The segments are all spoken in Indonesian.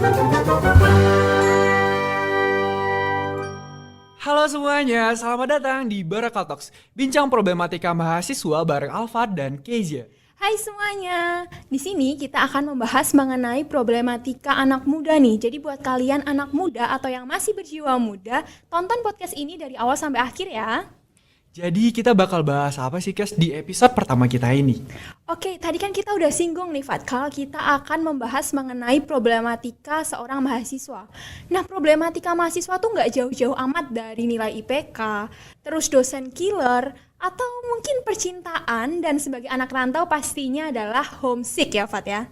Halo semuanya, selamat datang di Barakal Talks, bincang problematika mahasiswa bareng Alfad dan Kezia. Hai semuanya, di sini kita akan membahas mengenai problematika anak muda nih. Jadi buat kalian anak muda atau yang masih berjiwa muda, tonton podcast ini dari awal sampai akhir ya. Jadi kita bakal bahas apa sih Kes di episode pertama kita ini? Oke, tadi kan kita udah singgung nih Fat, kalau kita akan membahas mengenai problematika seorang mahasiswa. Nah, problematika mahasiswa tuh nggak jauh-jauh amat dari nilai IPK, terus dosen killer, atau mungkin percintaan, dan sebagai anak rantau pastinya adalah homesick ya Fat ya.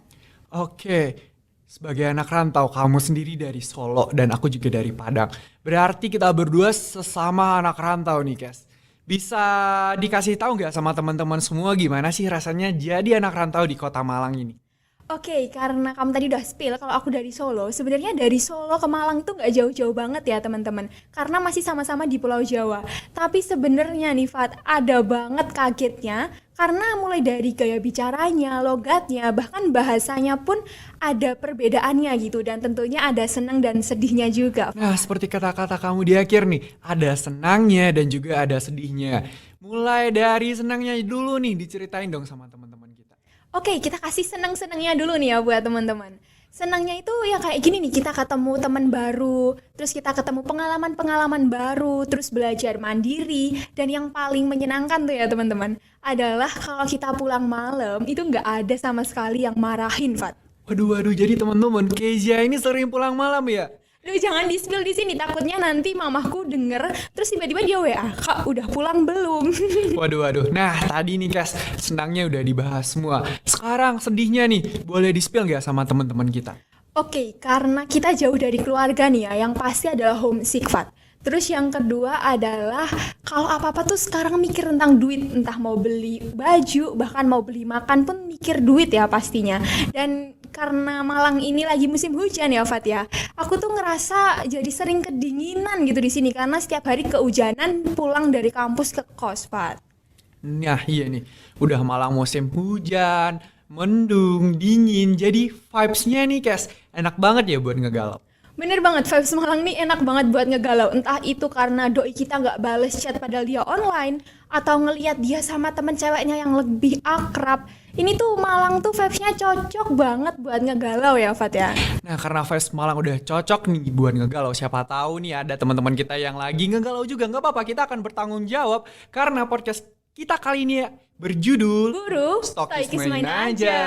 Oke, sebagai anak rantau kamu sendiri dari Solo dan aku juga dari Padang. Berarti kita berdua sesama anak rantau nih Kes. Bisa dikasih tahu nggak sama teman-teman semua gimana sih rasanya jadi anak rantau di kota Malang ini? Oke, karena kamu tadi udah spill kalau aku dari Solo, sebenarnya dari Solo ke Malang tuh nggak jauh-jauh banget ya teman-teman, karena masih sama-sama di Pulau Jawa. Tapi sebenarnya nih Fat, ada banget kagetnya, karena mulai dari gaya bicaranya, logatnya, bahkan bahasanya pun ada perbedaannya gitu, dan tentunya ada senang dan sedihnya juga. Nah, seperti kata-kata kamu di akhir nih, ada senangnya dan juga ada sedihnya. Mulai dari senangnya dulu nih, diceritain dong sama teman-teman kita. Oke, kita kasih senang-senangnya dulu nih ya buat teman-teman. Senangnya itu ya kayak gini nih, kita ketemu teman baru, terus kita ketemu pengalaman-pengalaman baru, terus belajar mandiri, dan yang paling menyenangkan tuh ya teman-teman, adalah kalau kita pulang malam, itu nggak ada sama sekali yang marahin, Fat. Waduh, jadi teman-teman, Kezia ini sering pulang malam ya? Duh, jangan di-spill di sini, takutnya nanti mamahku denger, terus tiba-tiba dia WA, Kak, udah pulang belum? Waduh. Nah, tadi nih Kes, senangnya udah dibahas semua. Sekarang sedihnya nih, boleh di-spill nggak sama teman-teman kita? Oke, karena kita jauh dari keluarga nih ya, yang pasti adalah homesick, Fat. Terus yang kedua adalah kalau apa-apa tuh sekarang mikir tentang duit, entah mau beli baju, bahkan mau beli makan pun mikir duit ya pastinya. Dan karena Malang ini lagi musim hujan ya Fat ya, aku tuh ngerasa jadi sering kedinginan gitu di sini karena setiap hari kehujanan pulang dari kampus ke kos, Fat. Nah, iya nih, udah malang musim hujan, mendung, dingin, jadi vibes-nya nih Kes, enak banget ya buat ngegalau. Bener banget, vibes Malang nih enak banget buat ngegalau. Entah itu karena doi kita nggak bales chat padahal dia online, atau ngelihat dia sama temen ceweknya yang lebih akrab. Ini tuh Malang tuh vibes-nya cocok banget buat ngegalau ya Fat ya. Nah, karena vibes Malang udah cocok nih buat ngegalau, siapa tahu nih ada teman-teman kita yang lagi ngegalau juga, nggak apa-apa, kita akan bertanggung jawab karena podcast kita kali ini ya berjudul Guru, Stokis Stoikis Main main Aja. aja.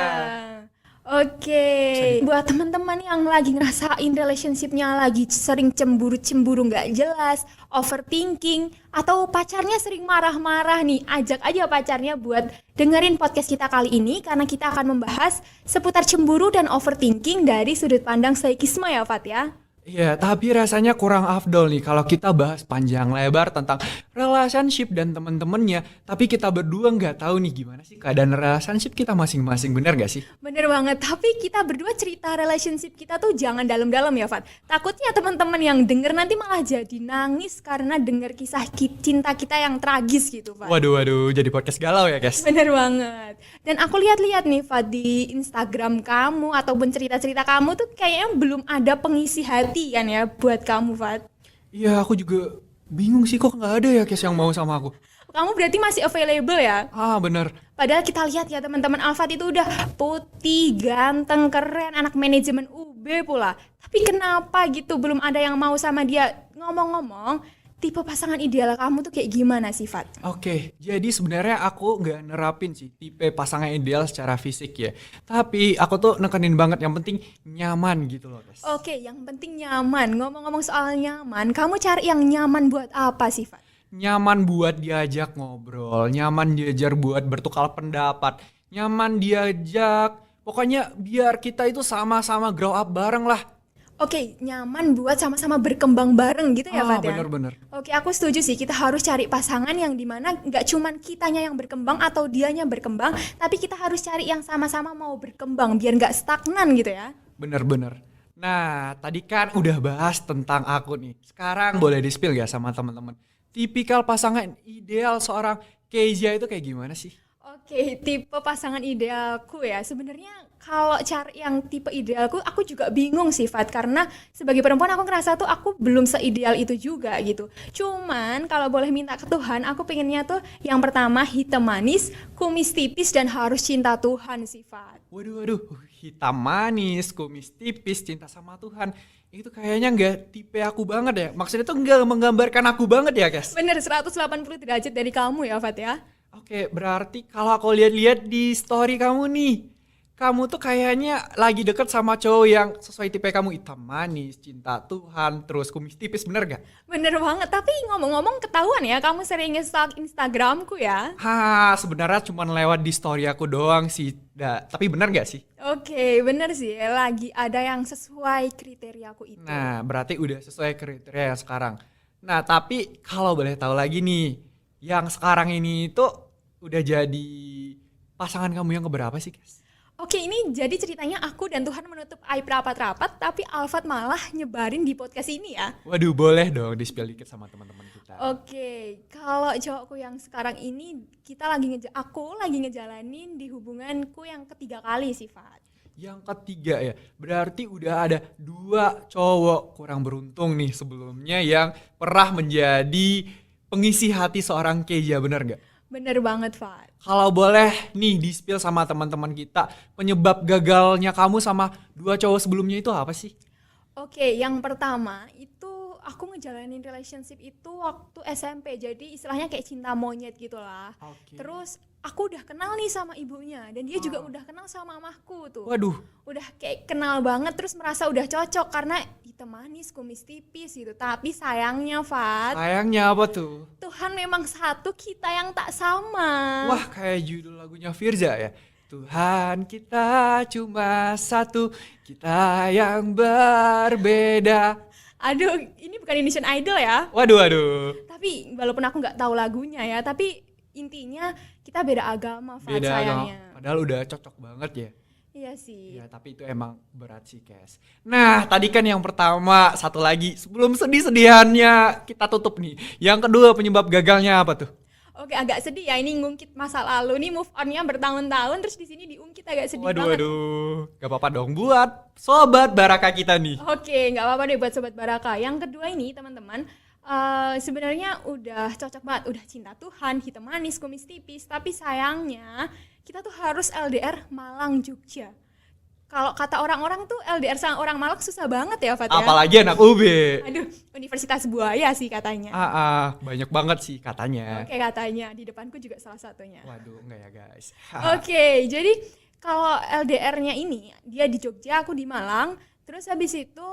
Oke, buat teman-teman yang lagi ngerasain relationship-nya lagi sering cemburu-cemburu nggak jelas, overthinking, atau pacarnya sering marah-marah nih, ajak aja pacarnya buat dengerin podcast kita kali ini karena kita akan membahas seputar cemburu dan overthinking dari sudut pandang psikisme ya Fat ya. Iya, tapi rasanya kurang afdol nih kalau kita bahas panjang lebar tentang relationship dan temen-temennya, tapi kita berdua nggak tahu nih gimana sih keadaan relationship kita masing-masing, bener nggak sih? Bener banget, tapi kita berdua cerita relationship kita tuh jangan dalam-dalam ya Fat. Takutnya teman-teman yang denger nanti malah jadi nangis karena denger kisah cinta kita yang tragis gitu Fat. Waduh, jadi podcast galau ya guys? Bener banget. Dan aku lihat-lihat nih Fat di Instagram kamu ataupun cerita-cerita kamu tuh kayaknya belum ada pengisi hati kan ya buat kamu Fat. Iya, aku juga bingung sih kok nggak ada ya Kes yang mau sama aku. Kamu berarti masih available ya? Ah, bener. Padahal kita lihat ya teman-teman, Alfat itu udah putih, ganteng, keren, anak manajemen UB pula. Tapi kenapa gitu belum ada yang mau sama dia? Ngomong-ngomong, tipe pasangan ideal kamu tuh kayak gimana sih, Fat? Oke, jadi sebenarnya aku nggak nerapin sih tipe pasangan ideal secara fisik ya. Tapi aku tuh nekenin banget yang penting nyaman gitu loh guys. Oke, yang penting nyaman. Ngomong-ngomong soal nyaman, kamu cari yang nyaman buat apa sih, Fat? Nyaman buat diajak ngobrol, nyaman diajar buat bertukar pendapat, nyaman diajak, pokoknya biar kita itu sama-sama grow up bareng lah. Oke, nyaman buat sama-sama berkembang bareng gitu ya, Fat ya? Bener-bener. Oke, aku setuju sih. Kita harus cari pasangan yang dimana nggak cuman kitanya yang berkembang atau dianya berkembang, tapi kita harus cari yang sama-sama mau berkembang biar nggak stagnan gitu ya. Bener-bener. Nah, tadi kan udah bahas tentang aku nih. Sekarang boleh di-spill gak sama teman-teman? Tipikal pasangan ideal seorang Kezia itu kayak gimana sih? Oke, tipe pasangan idealku ya. Sebenarnya kalau cari yang tipe idealku, aku juga bingung sih Fat, karena sebagai perempuan aku ngerasa tuh aku belum seideal itu juga gitu. Cuman kalau boleh minta ke Tuhan, aku pengennya tuh yang pertama hitam manis, kumis tipis dan harus cinta Tuhan sih Fat. Waduh, hitam manis, kumis tipis, cinta sama Tuhan. Itu kayaknya nggak tipe aku banget ya. Maksudnya tuh nggak menggambarkan aku banget ya, Kes. Bener 180 derajat dari kamu ya Fat ya. Oke, berarti kalau aku lihat-lihat di story kamu nih, kamu tuh kayaknya lagi deket sama cowok yang sesuai tipe kamu, hitam manis, cinta Tuhan, terus kumis tipis, bener gak? Bener banget, tapi ngomong-ngomong ketahuan ya kamu sering nge-stalk Instagramku ya. Sebenarnya cuma lewat di story aku doang sih, tapi bener gak sih? Oke, bener sih, lagi ada yang sesuai kriteriaku itu. Nah, berarti udah sesuai kriteria yang sekarang. Nah, tapi kalau boleh tahu lagi nih, yang sekarang ini tuh udah jadi pasangan kamu yang keberapa sih, guys? Oke, ini jadi ceritanya aku dan Tuhan menutup aib rapat-rapat, tapi Alfat malah nyebarin di podcast ini ya. Waduh, boleh dong di-spill dikit sama teman-teman kita. Oke, kalau cowokku yang sekarang ini aku lagi ngejalanin di hubunganku yang ketiga kali sih, Fat. Yang ketiga ya, berarti udah ada 2 cowok kurang beruntung nih sebelumnya yang pernah menjadi pengisi hati seorang Keja, bener gak? Bener banget, Fat. Kalau boleh nih di-spill sama teman-teman kita, penyebab gagalnya kamu sama 2 cowok sebelumnya itu apa sih? Oke, yang pertama itu aku ngejalanin relationship itu waktu SMP. Jadi istilahnya kayak cinta monyet gitu lah. Oke. Terus aku udah kenal nih sama ibunya dan dia juga udah kenal sama mamahku tuh. Waduh, Udah kayak kenal banget, terus merasa udah cocok karena hitam manis, kumis tipis gitu. Tapi sayangnya Fat, sayangnya apa tuh? Tuhan memang satu, kita yang tak sama. Wah, kayak judul lagunya Firza ya. Tuhan kita cuma satu, kita yang berbeda. Aduh, ini bukan Indonesian Idol ya. Waduh. Tapi walaupun aku nggak tahu lagunya ya, tapi intinya kita beda agama, Fat, Beda sayangnya. agama. Padahal udah cocok banget ya. Iya sih. Ya, tapi itu emang berat sih, Kes. Nah, tadi kan yang pertama, satu lagi. Sebelum sedih-sedihannya kita tutup nih. Yang kedua, penyebab gagalnya apa tuh? Oke, agak sedih ya ini ngungkit masa lalu nih, move on-nya bertahun-tahun terus di sini diungkit agak sedih banget. Waduh. Gak apa-apa dong buat sobat Baraka kita nih. Oke, nggak apa-apa deh buat sobat Baraka. Yang kedua ini teman-teman, sebenarnya udah cocok banget, udah cinta Tuhan, hitam manis, kumis tipis. Tapi sayangnya kita tuh harus LDR Malang Jogja. Kalau kata orang-orang tuh LDR sama orang Malang susah banget ya, Fat ya. Apalagi anak UB. Aduh, Universitas Buaya sih katanya. Banyak banget sih katanya. Oke, katanya di depanku juga salah satunya. Waduh, enggak ya guys. Oke, jadi kalau LDR-nya ini dia di Jogja, aku di Malang. Terus habis itu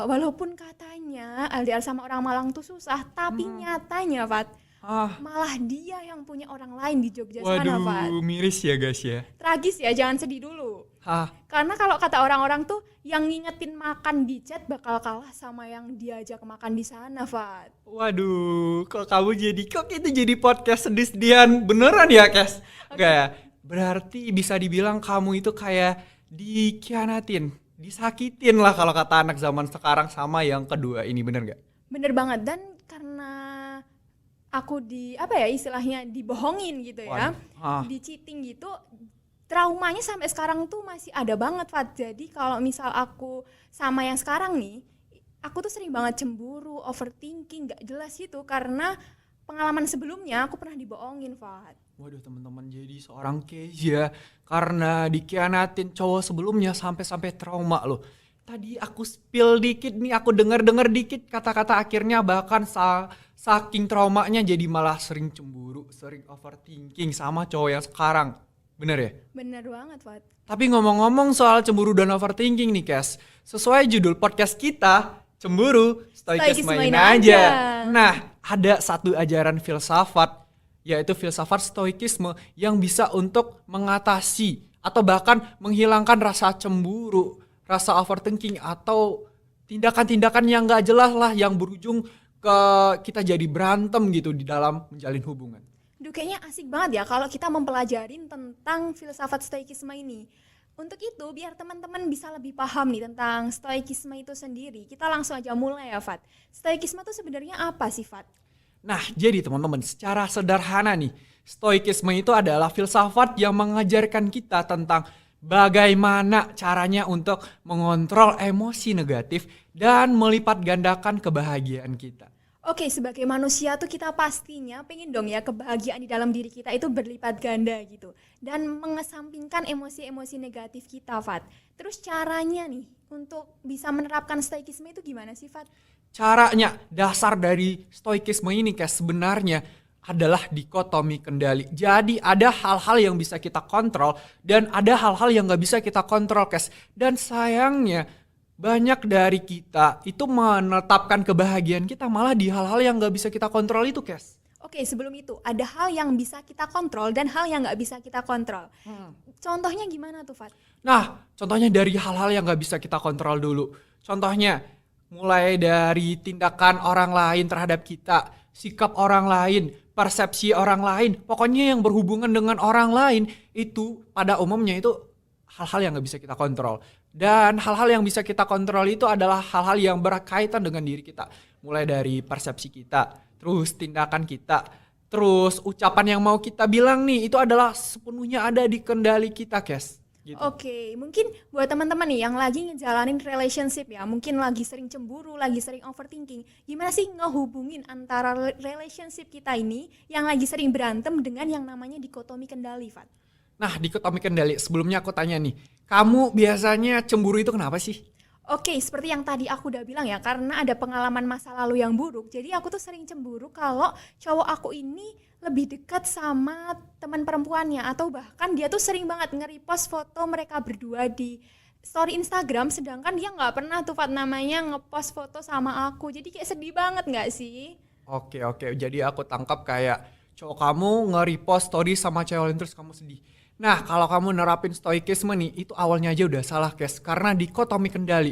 walaupun katanya LDR sama orang Malang tuh susah, tapi nyatanya Fat, malah dia yang punya orang lain di Jogja sana, Fat. Waduh, miris ya guys ya. Tragis ya, jangan sedih dulu. Karena kalau kata orang-orang tuh yang ngingetin makan di chat bakal kalah sama yang diajak makan di sana, Fat. Waduh, kok itu jadi podcast sedih-sedihan beneran ya, Kes? Enggak ya? Berarti bisa dibilang kamu itu kayak dikhianatin, disakitin lah kalau kata anak zaman sekarang sama yang kedua ini, bener gak? Bener banget, dan karena aku istilahnya dibohongin gitu ya, di cheating gitu, traumanya sampai sekarang tuh masih ada banget, Fat. Jadi kalau misal aku sama yang sekarang nih, aku tuh sering banget cemburu, overthinking, gak jelas gitu karena pengalaman sebelumnya aku pernah dibohongin, Fat. Waduh teman-teman, jadi seorang Keja karena dikhianatin cowok sebelumnya sampai trauma loh. Tadi aku spill dikit nih, aku dengar dikit kata-kata akhirnya, bahkan saking traumanya jadi malah sering cemburu, sering overthinking sama cowok yang sekarang. Bener ya? Bener banget, Fat. Tapi ngomong-ngomong soal cemburu dan overthinking nih, Kes. Sesuai judul podcast kita, cemburu, stoikis main aja. Nah, ada satu ajaran filsafat, yaitu filsafat stoikisme yang bisa untuk mengatasi atau bahkan menghilangkan rasa cemburu, rasa overthinking, atau tindakan-tindakan yang gak jelas lah yang berujung ke kita jadi berantem gitu di dalam menjalin hubungan. Duh, kayaknya asik banget ya kalau kita mempelajarin tentang filsafat stoikisme ini. Untuk itu, biar teman-teman bisa lebih paham nih tentang stoikisme itu sendiri, kita langsung aja mulai ya, Fat. Stoikisme itu sebenarnya apa sih, Fat? Nah, jadi teman-teman, secara sederhana nih, stoikisme itu adalah filsafat yang mengajarkan kita tentang Bagaimana caranya untuk mengontrol emosi negatif dan melipat gandakan kebahagiaan kita. Oke, sebagai manusia tuh kita pastinya pengen dong ya kebahagiaan di dalam diri kita itu berlipat ganda gitu. Dan mengesampingkan emosi-emosi negatif kita, Fat. Terus caranya nih untuk bisa menerapkan stoikisme itu gimana sih, Fat? Caranya, dasar dari stoikisme ini kayak sebenarnya adalah dikotomi kendali. Jadi ada hal-hal yang bisa kita kontrol dan ada hal-hal yang gak bisa kita kontrol, Kes. Dan sayangnya banyak dari kita itu menetapkan kebahagiaan kita malah di hal-hal yang gak bisa kita kontrol itu, Kes. Oke, sebelum itu ada hal yang bisa kita kontrol dan hal yang nggak bisa kita kontrol. Contohnya gimana tuh, Fat? Nah, contohnya dari hal-hal yang gak bisa kita kontrol dulu. Contohnya, mulai dari tindakan orang lain terhadap kita, sikap orang lain, persepsi orang lain, pokoknya yang berhubungan dengan orang lain, itu pada umumnya itu hal-hal yang gak bisa kita kontrol. Dan hal-hal yang bisa kita kontrol itu adalah hal-hal yang berkaitan dengan diri kita. Mulai dari persepsi kita, terus tindakan kita, terus ucapan yang mau kita bilang nih, itu adalah sepenuhnya ada di kendali kita, Kes. Gitu. Oke, mungkin buat teman-teman nih yang lagi ngejalanin relationship ya, mungkin lagi sering cemburu, lagi sering overthinking, gimana sih ngehubungin antara relationship kita ini yang lagi sering berantem dengan yang namanya dikotomi kendali, Fat? Nah, dikotomi kendali, sebelumnya aku tanya nih, kamu biasanya cemburu itu kenapa sih? Oke, seperti yang tadi aku udah bilang ya, karena ada pengalaman masa lalu yang buruk, jadi aku tuh sering cemburu kalau cowok aku ini lebih dekat sama teman perempuannya, atau bahkan dia tuh sering banget nge-repost foto mereka berdua di story Instagram, sedangkan dia nggak pernah tuh, Fat, namanya ngepost foto sama aku. Jadi kayak sedih banget nggak sih? Oke, jadi aku tangkap kayak cowok kamu nge-repost story sama cewek lain terus kamu sedih. Nah, kalau kamu nerapin stoikisme nih, itu awalnya aja udah salah, Kes. Karena dikotomi kendali.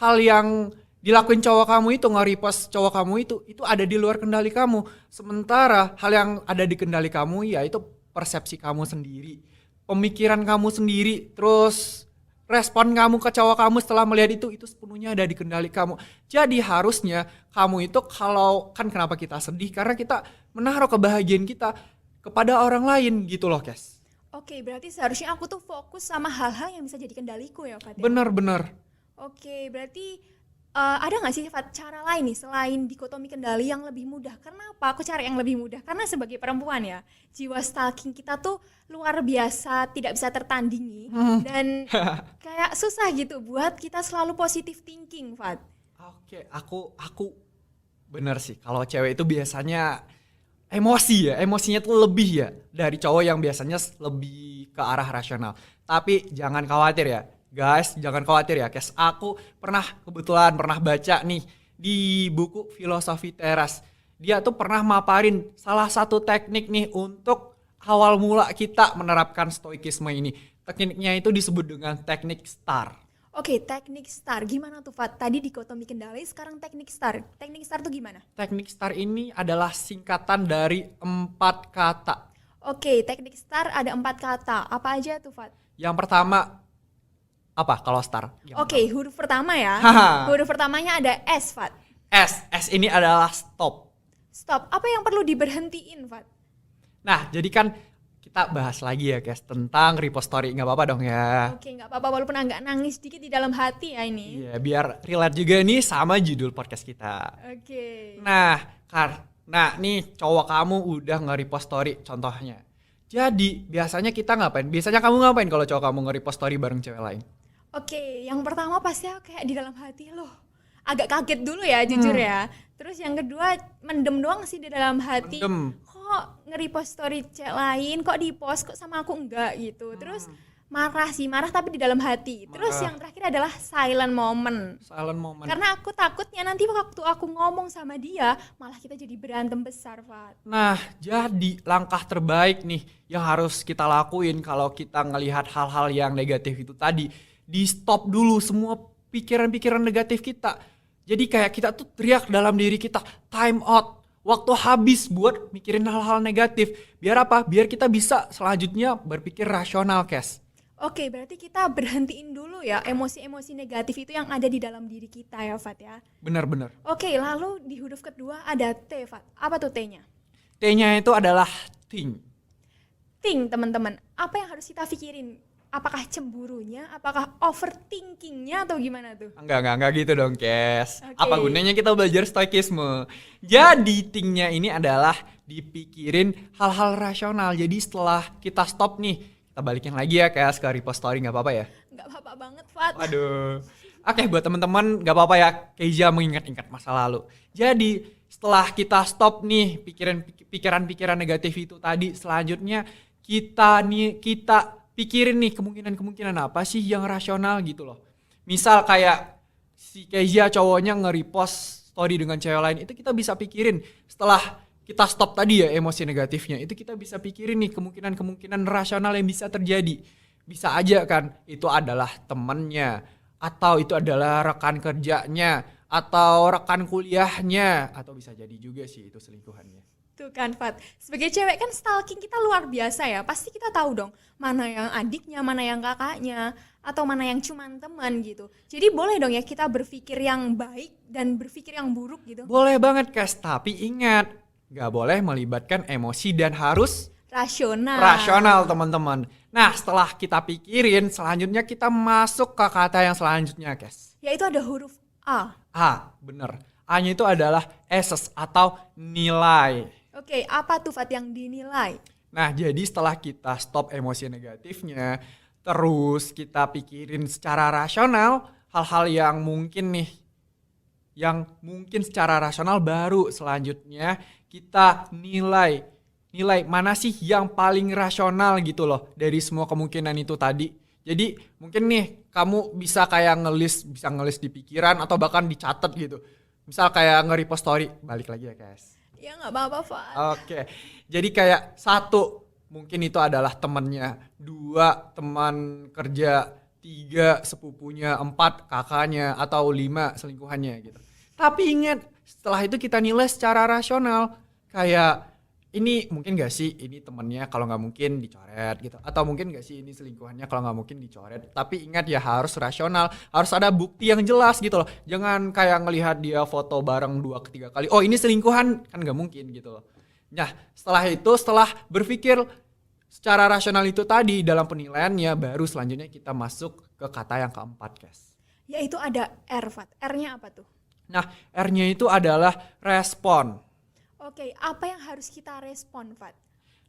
Hal yang dilakuin cowok kamu itu, nge-repost cowok kamu itu ada di luar kendali kamu. Sementara hal yang ada di kendali kamu, ya itu persepsi kamu sendiri. Pemikiran kamu sendiri, terus respon kamu ke cowok kamu setelah melihat itu sepenuhnya ada di kendali kamu. Jadi harusnya kamu itu kalau, kan kenapa kita sedih? Karena kita menaruh kebahagiaan kita kepada orang lain gitu loh, Kes. Oke, berarti seharusnya aku tuh fokus sama hal-hal yang bisa jadi kendaliku ya, Fat? Bener. Oke, berarti ada nggak sih, Fat, cara lain nih selain dikotomi kendali yang lebih mudah? Kenapa aku cari yang lebih mudah? Karena sebagai perempuan ya, jiwa stalking kita tuh luar biasa, tidak bisa tertandingi. Dan kayak susah gitu buat kita selalu positive thinking, Fat. Oke, aku bener sih. Kalau cewek itu biasanya emosinya tuh lebih ya dari cowok yang biasanya lebih ke arah rasional. Tapi jangan khawatir ya, guys, jangan khawatir ya, Kes. Aku kebetulan pernah baca nih di buku Filosofi Teras. Dia tuh pernah maparin salah satu teknik nih untuk awal mula kita menerapkan stoikisme ini. Tekniknya itu disebut dengan teknik STAR. Oke, teknik STAR. Gimana tuh, Fat? Tadi dikotomi kendali, sekarang teknik STAR. Teknik STAR tuh gimana? Teknik STAR ini adalah singkatan dari 4 kata. Oke, teknik STAR ada 4 kata. Apa aja tuh, Fat? Yang pertama, apa kalau STAR? Oke, huruf pertama ya. Huruf pertamanya ada S, Fat. S ini adalah stop. Stop. Apa yang perlu diberhentiin, Fat? Nah, jadi kan kita bahas lagi ya, guys, tentang repost story. Nggak apa-apa dong ya. Oke, nggak apa-apa walaupun agak nangis sedikit di dalam hati ya ini. Iya, biar relate juga nih sama judul podcast kita. Oke. Nah, nih cowok kamu udah nge-repost story contohnya. Jadi, biasanya kita ngapain? Biasanya kamu ngapain kalau cowok kamu nge-repost story bareng cewek lain? Oke, yang pertama pasti aku kayak di dalam hati loh. Agak kaget dulu ya, jujur ya. Terus yang kedua, mendem doang sih di dalam hati. Mendem. Kok nge-repost story cewek lain, kok di-post, kok sama aku enggak gitu. Terus marah tapi di dalam hati. Terus yang terakhir adalah silent moment. Karena aku takutnya nanti waktu aku ngomong sama dia, malah kita jadi berantem besar, Fat. Nah, jadi langkah terbaik nih yang harus kita lakuin kalau kita ngelihat hal-hal yang negatif itu tadi, di stop dulu semua pikiran-pikiran negatif kita. Jadi kayak kita tuh teriak dalam diri kita, time out. Waktu habis buat mikirin hal-hal negatif. Biar apa? Biar kita bisa selanjutnya berpikir rasional, Kes. Oke, berarti kita berhentiin dulu ya emosi-emosi negatif itu yang ada di dalam diri kita ya, Fat ya. Benar. Oke, lalu di huruf kedua ada T, Fat. Apa tuh T-nya? T-nya itu adalah think. Think, teman-teman. Apa yang harus kita pikirin? Apakah cemburunya, apakah overthinkingnya atau gimana tuh? Enggak gitu dong, Kes. Oke. Apa gunanya kita belajar stoikisme? Jadi thinknya ini adalah dipikirin hal-hal rasional. Jadi setelah kita stop nih, kita balikin lagi ya, Kes, ke repost story, nggak apa-apa ya? Nggak apa-apa banget, Fat. Waduh. Oke, buat teman-teman nggak apa-apa ya, Keija mengingat-ingat masa lalu. Jadi setelah kita stop nih pikiran-pikiran negatif itu tadi, selanjutnya kita pikirin nih kemungkinan apa sih yang rasional gitu loh. Misal kayak si Keija cowoknya nge-repost story dengan cewek lain, itu kita bisa pikirin setelah kita stop tadi ya emosi negatifnya, itu kita bisa pikirin nih kemungkinan rasional yang bisa terjadi. Bisa aja kan itu adalah temennya, atau itu adalah rekan kerjanya, atau rekan kuliahnya, atau bisa jadi juga sih itu selingkuhannya. Tuh kan, Fat. Sebagai cewek kan stalking kita luar biasa ya. Pasti kita tahu dong mana yang adiknya, mana yang kakaknya, atau mana yang cuman teman gitu. Jadi boleh dong ya kita berpikir yang baik dan berpikir yang buruk gitu. Boleh banget, Kes, tapi ingat, gak boleh melibatkan emosi dan harus rasional, teman-teman. Nah, setelah kita pikirin, selanjutnya kita masuk ke kata yang selanjutnya, Kes. Yaitu ada huruf A. Bener. A-nya itu adalah assess atau nilai. Oke, apa tuh, Fat, yang dinilai? Nah, jadi setelah kita stop emosi negatifnya, terus kita pikirin secara rasional hal-hal yang mungkin secara rasional, baru selanjutnya kita nilai mana sih yang paling rasional gitu loh dari semua kemungkinan itu tadi. Jadi mungkin nih kamu bisa kayak ngelis di pikiran atau bahkan dicatat gitu. Misal kayak nge-repost story, balik lagi ya, guys. Ya nggak apa-apa, Fat. Oke, jadi kayak 1, mungkin itu adalah temennya, 2, teman kerja, 3, sepupunya, 4, kakaknya, atau 5, selingkuhannya gitu. Tapi ingat, setelah itu kita nilai secara rasional, kayak ini mungkin gak sih ini temennya, kalau gak mungkin dicoret gitu. Atau mungkin gak sih ini selingkuhannya, kalau gak mungkin dicoret. Tapi ingat ya, harus rasional, harus ada bukti yang jelas gitu loh. Jangan kayak ngelihat dia foto bareng 2-3 kali, oh ini selingkuhan, kan gak mungkin gitu loh. Nah setelah berpikir secara rasional itu tadi dalam penilaiannya, baru selanjutnya kita masuk ke kata yang keempat, guys. Yaitu ada R, Fat. R-nya apa tuh? Nah R-nya itu adalah respon. Oke, apa yang harus kita respon, Fat?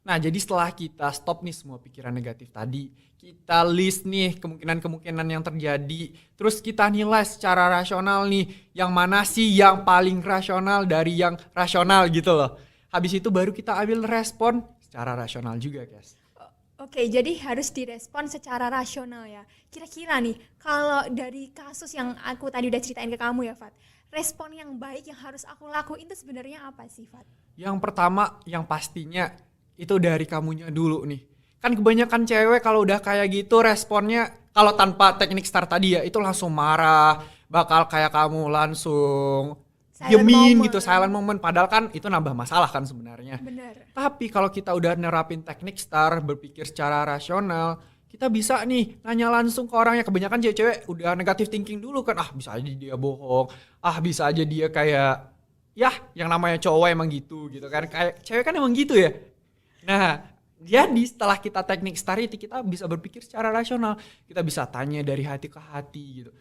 Nah, jadi setelah kita stop nih semua pikiran negatif tadi, kita list nih kemungkinan yang terjadi, terus kita nilai secara rasional nih, yang mana sih yang paling rasional dari yang rasional gitu loh. Habis itu baru kita ambil respon secara rasional juga, guys. Oke, jadi harus direspon secara rasional ya. Kira-kira nih, kalau dari kasus yang aku tadi udah ceritain ke kamu ya, Fat, respon yang baik yang harus aku lakuin itu sebenarnya apa sih, Fat? Yang pertama, yang pastinya itu dari kamunya dulu nih. Kan kebanyakan cewek kalau udah kayak gitu responnya, kalau tanpa teknik STAR tadi ya, itu langsung marah, bakal kayak kamu langsung diemin gitu, silent moment. Padahal kan itu nambah masalah kan sebenarnya. Bener. Tapi kalau kita udah nerapin teknik STAR, berpikir secara rasional, kita bisa nih nanya langsung ke orangnya. Kebanyakan cewek udah negative thinking dulu kan, bisa aja dia bohong, bisa aja dia kayak, ya yang namanya cowok emang gitu kan, kayak cewek kan emang gitu ya. Nah jadi setelah kita teknik STAR itu, kita bisa berpikir secara rasional, kita bisa tanya dari hati ke hati gitu.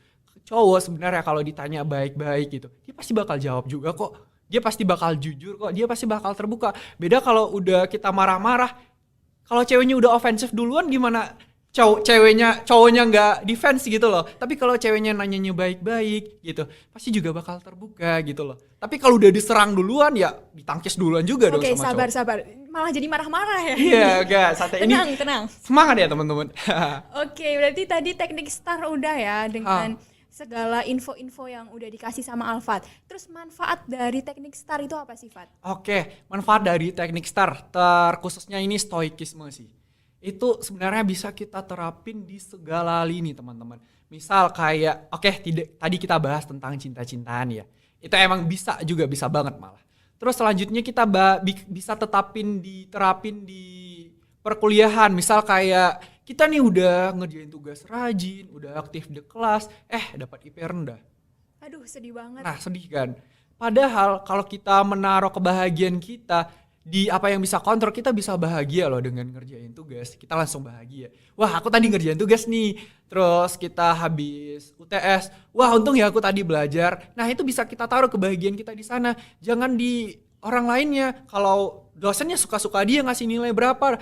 Cowok sebenarnya kalau ditanya baik-baik gitu, dia pasti bakal jawab juga kok, dia pasti bakal jujur kok, dia pasti bakal terbuka. Beda kalau udah kita marah-marah, kalau ceweknya udah ofensif duluan gimana cowoknya nggak defense gitu loh. Tapi kalau ceweknya nanyanya baik-baik gitu, pasti juga bakal terbuka gitu loh. Tapi kalau udah diserang duluan ya ditangkis duluan juga dong sama cowok. Oke, sabar. Malah jadi marah-marah ya. Iya, enggak, santai. Tenang. Semangat ya teman-teman. Oke, berarti tadi teknik STAR udah ya dengan segala info-info yang udah dikasih sama Alfat. Terus manfaat dari teknik STAR itu apa sih, Fat? Oke, manfaat dari teknik STAR, terkhususnya ini stoikisme sih. Itu sebenarnya bisa kita terapin di segala lini, teman-teman. Misal kayak, tadi kita bahas tentang cinta-cintaan ya. Itu emang bisa banget malah. Terus selanjutnya kita bisa diterapin di perkuliahan. Misal kayak kita nih udah ngerjain tugas rajin, udah aktif di kelas, dapat IP rendah. Aduh, sedih banget. Nah, sedih kan? Padahal kalau kita menaruh kebahagiaan kita di apa yang bisa kontrol, kita bisa bahagia loh dengan ngerjain tugas. Kita langsung bahagia. Wah, aku tadi ngerjain tugas nih. Terus kita habis UTS. Wah, untung ya aku tadi belajar. Nah, itu bisa kita taruh kebahagiaan kita di sana. Jangan di orang lainnya. Kalau dosennya suka-suka dia ngasih nilai berapa.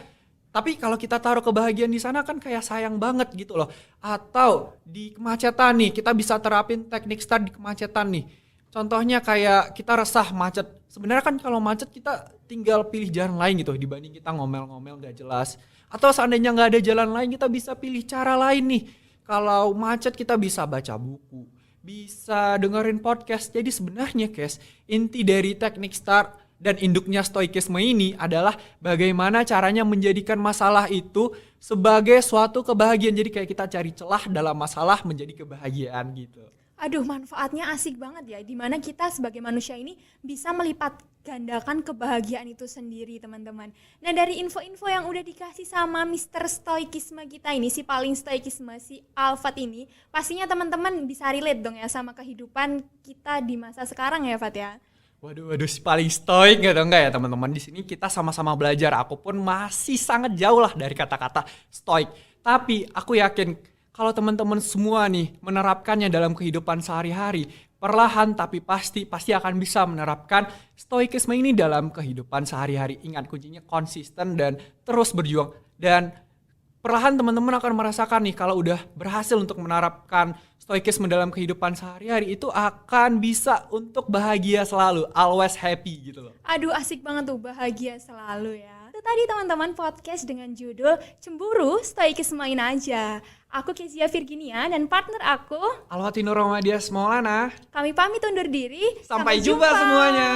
Tapi kalau kita taruh kebahagiaan di sana kan kayak sayang banget gitu loh. Atau di kemacetan nih, kita bisa terapin teknik STAR di kemacetan nih. Contohnya kayak kita resah macet. Sebenarnya kan kalau macet kita tinggal pilih jalan lain gitu dibanding kita ngomel-ngomel gak jelas. Atau seandainya gak ada jalan lain, kita bisa pilih cara lain nih. Kalau macet kita bisa baca buku, bisa dengerin podcast. Jadi sebenarnya guys, inti dari teknik STAR dan induknya stoikisme ini adalah bagaimana caranya menjadikan masalah itu sebagai suatu kebahagiaan. Jadi kayak kita cari celah dalam masalah menjadi kebahagiaan gitu. Aduh, manfaatnya asik banget ya, dimana kita sebagai manusia ini bisa melipat gandakan kebahagiaan itu sendiri, teman-teman. Nah, dari info-info yang udah dikasih sama Mr. Stoikisme kita ini, si paling stoikisme, si Alfat ini, pastinya teman-teman bisa relate dong ya sama kehidupan kita di masa sekarang ya, Fat ya. Waduh, si paling stoik gitu enggak ya teman-teman. Di sini kita sama-sama belajar. Aku pun masih sangat jauh lah dari kata-kata stoik. Tapi aku yakin kalau teman-teman semua nih menerapkannya dalam kehidupan sehari-hari, perlahan tapi pasti akan bisa menerapkan stoikisme ini dalam kehidupan sehari-hari. Ingat kuncinya konsisten dan terus berjuang. Dan perlahan teman-teman akan merasakan nih kalau udah berhasil untuk menerapkan stoikisme dalam kehidupan sehari-hari itu akan bisa untuk bahagia selalu, always happy gitu loh. Aduh, asik banget tuh bahagia selalu ya. Itu tadi teman-teman podcast dengan judul Cemburu Stoikismein Aja. Aku Kezia Virginia dan partner aku Alwatino Romadias Maulana. Kami pamit undur diri. Sampai jumpa semuanya.